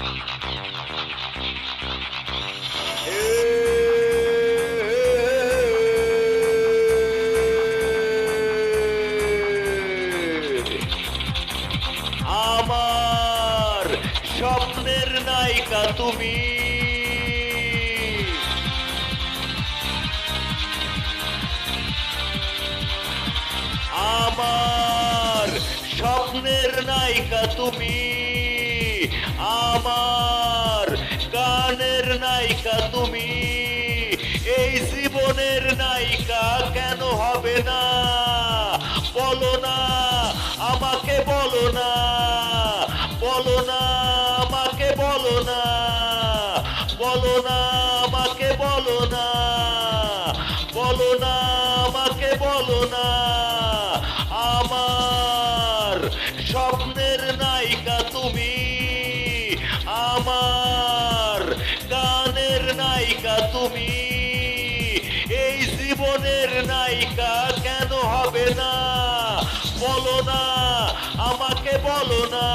আমার স্বপ্নের নায়িকা তুমি, আমার স্বপ্নের নায়িকা তুমি, আমার গানের নায়িকা তুমি, এই জীবনের নায়িকা কেন হবে না? বলো না আমাকে, বলো না, বলো না আমাকে, বলো না, বলো না আমাকে, বলো না, বলো না আমাকে, বলো না। আমার স্বপ্নের নায়িকা তুমি, আমার গানের নায়িকা তুমি, এই জীবনের নায়িকা কেন হবে না? বলো না আমাকে, বলো না,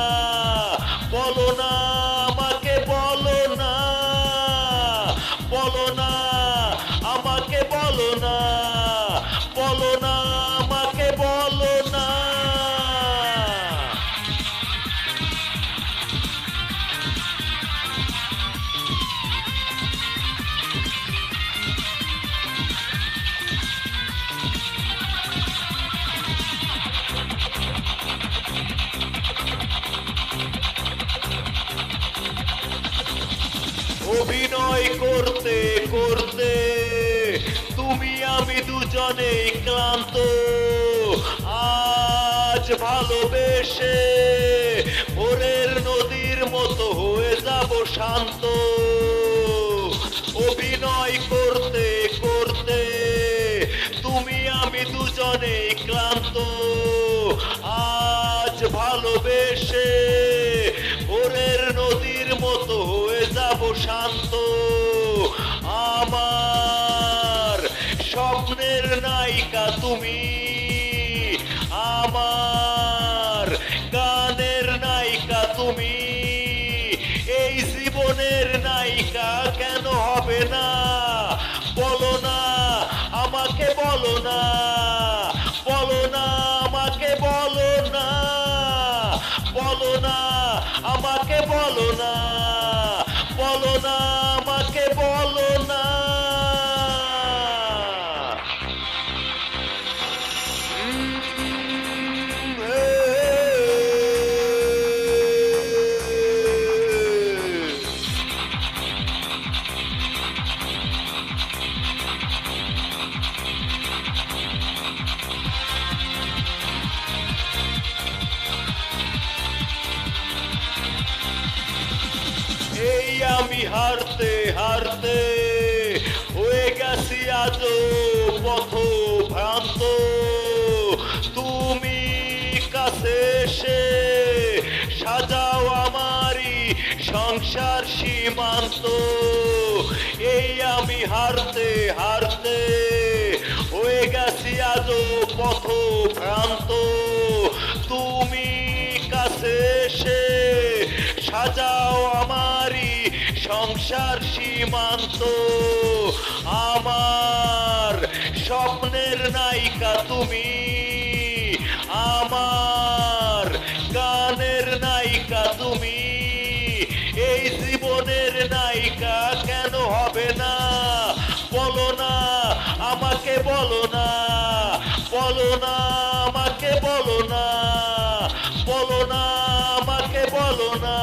বলো না আমাকে, বলো না, বলো না আমাকে, বলো না, বলো না আমাকে, বলো না। অভিনয় করতে করতে তুমি আমি দুজনেই ক্লান্ত, আজ ভালোবেসে ভোরের নদীর মতো হয়ে যাব শান্ত। অভিনয় করতে করতে তুমি আমি দুজনেই ক্লান্ত, আজ ভালোবেসে ভোরের নদীর মতো হয়ে যাব শান্ত। আমার স্বপ্নের নায়িকা তুমি, আমার গানের নায়িকা তুমি, এই জীবনের নায়িকা কেন হবে না? বলো না আমাকে, বলো না, বলো না আমাকে, বলো না, বলো না আমাকে, বলো না, বলো না আমাকে, বলো না। এই আমি হারতে হারতে হয়ে গেছি আজও পথভ্রান্ত, তুমি কাছে এসে সাজাও আমারই সংসার সীমান্ত। এই আমি হারতে হারতে হয়ে গেছি আজও পথভ্রান্ত, তুমি কাছে এসে সাজাও আমারই সংসার সীমান্ত। আমার স্বপ্নের নায়িকা তুমি, আমার গানের নায়িকা তুমি, এই জীবনের নায়িকা কেন হবে না? বলো না আমাকে, বলো না, বলো না আমাকে, বলো না, বলো না আমাকে, বলো না,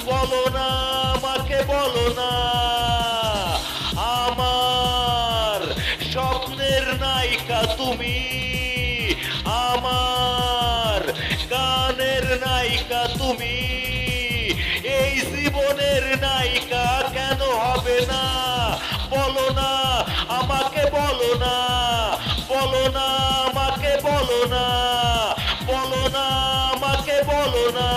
বলো না আমাকে, বলো না। আমার স্বপ্নের নায়িকা তুমি, আমার গানের নায়িকা তুমি, এই জীবনের নায়িকা কেন হবে না? বলো না আমাকে, বলো না, বলো না আমাকে, বলো না, বলো না আমাকে, বলো না।